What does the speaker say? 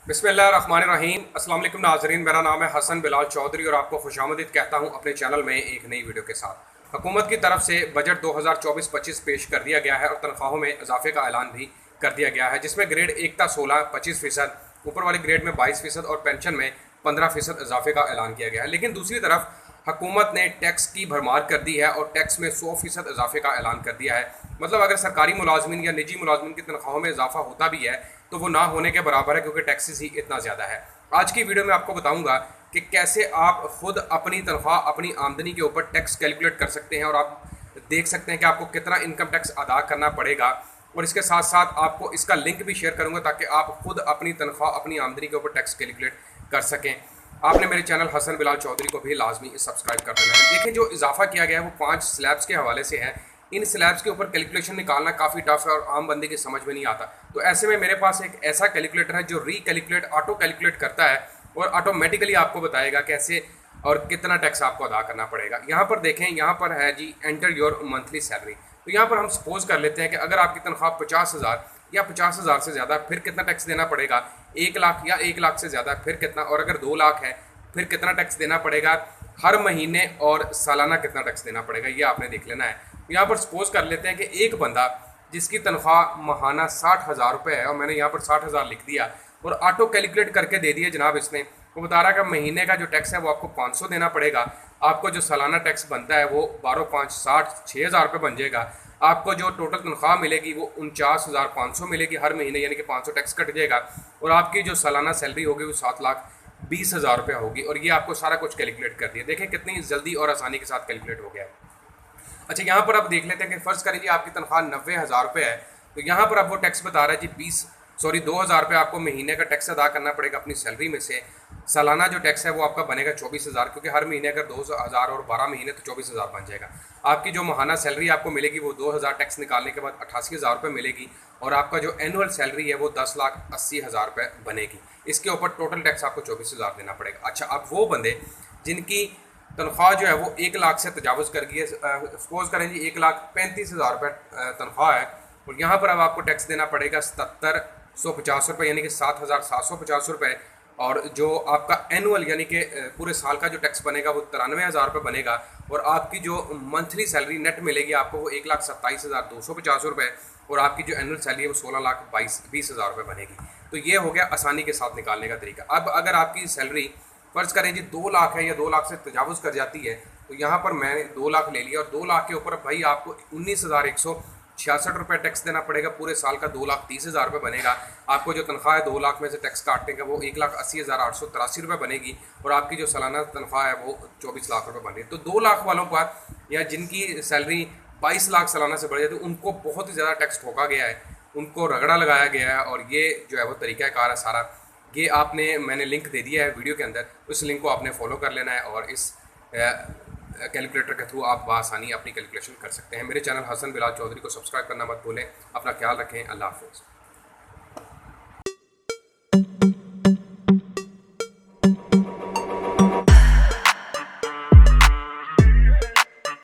बिस्मिल्लाहिर्रहमानिर्रहीम। अस्सलाम वालेकुम नाज़रीन, मेरा नाम है हसन बिलाल चौधरी और आपको खुशामदीद कहता हूँ अपने चैनल में एक नई वीडियो के साथ। हुकूमत की तरफ से बजट 2024-25 पेश कर दिया गया है और तनख्वाहों में इजाफे का ऐलान भी कर दिया गया है, जिसमें ग्रेड 1 का 16-25%, ऊपर वाले ग्रेड में 22% और पेंशन में 15% इजाफे का ऐलान किया गया है। लेकिन दूसरी तरफ हुकूमत ने टैक्स की भरमार कर दी है और टैक्स में 100% इजाफे का ऐलान कर दिया है। मतलब अगर सरकारी मुलाजमिन या निजी मुलाजमिन की तनख्वाहों में इजाफा होता भी है तो वो ना होने के बराबर है, क्योंकि टैक्सेस ही इतना ज़्यादा है। आज की वीडियो में आपको बताऊंगा कि कैसे आप खुद अपनी तनख्वाह, अपनी आमदनी के ऊपर टैक्स कैलकुलेट कर सकते हैं और आप देख सकते हैं कि आपको कितना इनकम टैक्स अदा करना पड़ेगा। और इसके साथ साथ आपको इसका लिंक भी शेयर करूंगा ताकि आप खुद अपनी तनख्वाह, अपनी आमदनी के ऊपर टैक्स कैलकुलेट कर सकें। आपने मेरे चैनल हसन बिलाल चौधरी को भी लाजमी सब्सक्राइब कर देना है। देखिए, जो इजाफा किया गया है वो 5 स्लैब्स के हवाले से है। इन स्लैब्स के ऊपर कैलकुलेशन निकालना काफ़ी टफ है और आम बंदे की समझ में नहीं आता। तो ऐसे में मेरे पास एक ऐसा कैलकुलेटर है जो रीकैलकुलेट, ऑटो कैलकुलेट करता है और ऑटोमेटिकली आपको बताएगा कैसे और कितना टैक्स आपको अदा करना पड़ेगा। यहाँ पर देखें, यहाँ पर है जी एंटर योर मंथली सैलरी। तो यहाँ पर हम सपोज कर लेते हैं कि अगर आपकी तनख्वाह 50,000 या 50,000 से ज़्यादा, फिर कितना टैक्स देना पड़ेगा? 1 लाख या 1 लाख से ज़्यादा, फिर कितना? और अगर 2 लाख है फिर कितना टैक्स देना पड़ेगा? हर महीने और सालाना कितना टैक्स देना पड़ेगा, ये आपने देख लेना है। यहाँ पर सपोज कर लेते हैं कि एक बंदा जिसकी तनख्वाह माहाना 60,000 रुपये है और मैंने यहाँ पर 60,000 लिख दिया और ऑटो कैलकुलेट करके दे दिया जनाब इसने, वो बता रहा है कि महीने का जो टैक्स है वो आपको 500 देना पड़ेगा। आपको जो सालाना टैक्स बनता है वो 12×5 = 6,000 रुपये बन जाएगा। आपको जो टोटल तनख्वाह मिलेगी वो 49,500 मिलेगी हर महीने, यानी कि 500 टैक्स कट जाएगा। और आपकी जो सालाना सैलरी होगी वो 7,20,000 रुपये होगी। और ये आपको सारा कुछ कैलकुलेट कर दिया। देखें कितनी जल्दी और आसानी के साथ कैलकुलेट हो गया है। अच्छा, यहाँ पर आप देख लेते हैं कि फ़र्ज़ करें जी आपकी तनख्वाह 90,000 रुपये है, तो यहाँ पर अब वो टैक्स बता रहा है जी 2,000 रुपये आपको महीने का टैक्स अदा करना पड़ेगा अपनी सैलरी में से। सालाना जो टैक्स है वो आपका बनेगा 24,000, क्योंकि हर महीने अगर 2,000 और 12 महीने तो 24,000 बन जाएगा। आपकी जो माहाना सैलरी आपको मिलेगी वो 2,000 टैक्स निकालने के बाद 88,000 रुपये मिलेगी और आपका जो एनुअल सैलरी है वो 10,80,000 रुपये बनेगी। इसके ऊपर टोटल टैक्स आपको 24,000 देना पड़ेगा। अच्छा, अब वो बंदे जिनकी तनख्वाह जो है वो 1 लाख से तजावज़ कर गई है, सपोज करें जी 1,35,000 रुपये तनख्वाह है और यहाँ पर अब आपको टैक्स देना पड़ेगा 7,750 रुपये, यानी कि 7,750 रुपये। और जो आपका एनुअल यानी कि पूरे साल का जो टैक्स बनेगा वो 93,000 रुपये बनेगा। और आपकी जो मंथली सैलरी नेट मिलेगी आपको वो 1,27,250 रुपये और आपकी जो एनुअल सैलरी है वो 16,20,000 रुपये बनेगी। तो ये हो गया आसानी के साथ निकालने का तरीका। अब अगर आपकी सैलरी फ़र्ज़ करें जी 2 लाख है या 2 लाख से तजावुज़ कर जाती है, तो यहाँ पर मैंने 2 लाख ले लिया और 2 लाख के ऊपर भाई आपको 19,166 रुपये टैक्स देना पड़ेगा। पूरे साल का 2,30,000 रुपये बनेगा। आपको जो तनख्वाह है 2 लाख में से टैक्स काटने का वो 1,80,883 रुपये बनेगी और आपकी जो सालाना तनख्वाह है वो 24 लाख रुपये बनेगी। तो 2 लाख वालों का या जिनकी सैलरी 22 लाख सालाना से बढ़ जाती है उनको बहुत ही ज़्यादा टैक्स ठोका गया है, उनको रगड़ा लगाया गया है। और ये जो है वो तरीक़ाकार है सारा, ये मैंने लिंक दे दिया है वीडियो के अंदर, उस लिंक को आपने फॉलो कर लेना है और इस कैलकुलेटर के थ्रू आप बआसानी अपनी कैलकुलेशन कर सकते हैं। मेरे चैनल हसन बिलाल चौधरी को सब्सक्राइब करना मत भूलें। अपना ख्याल रखें। अल्लाह हाफ़िज़।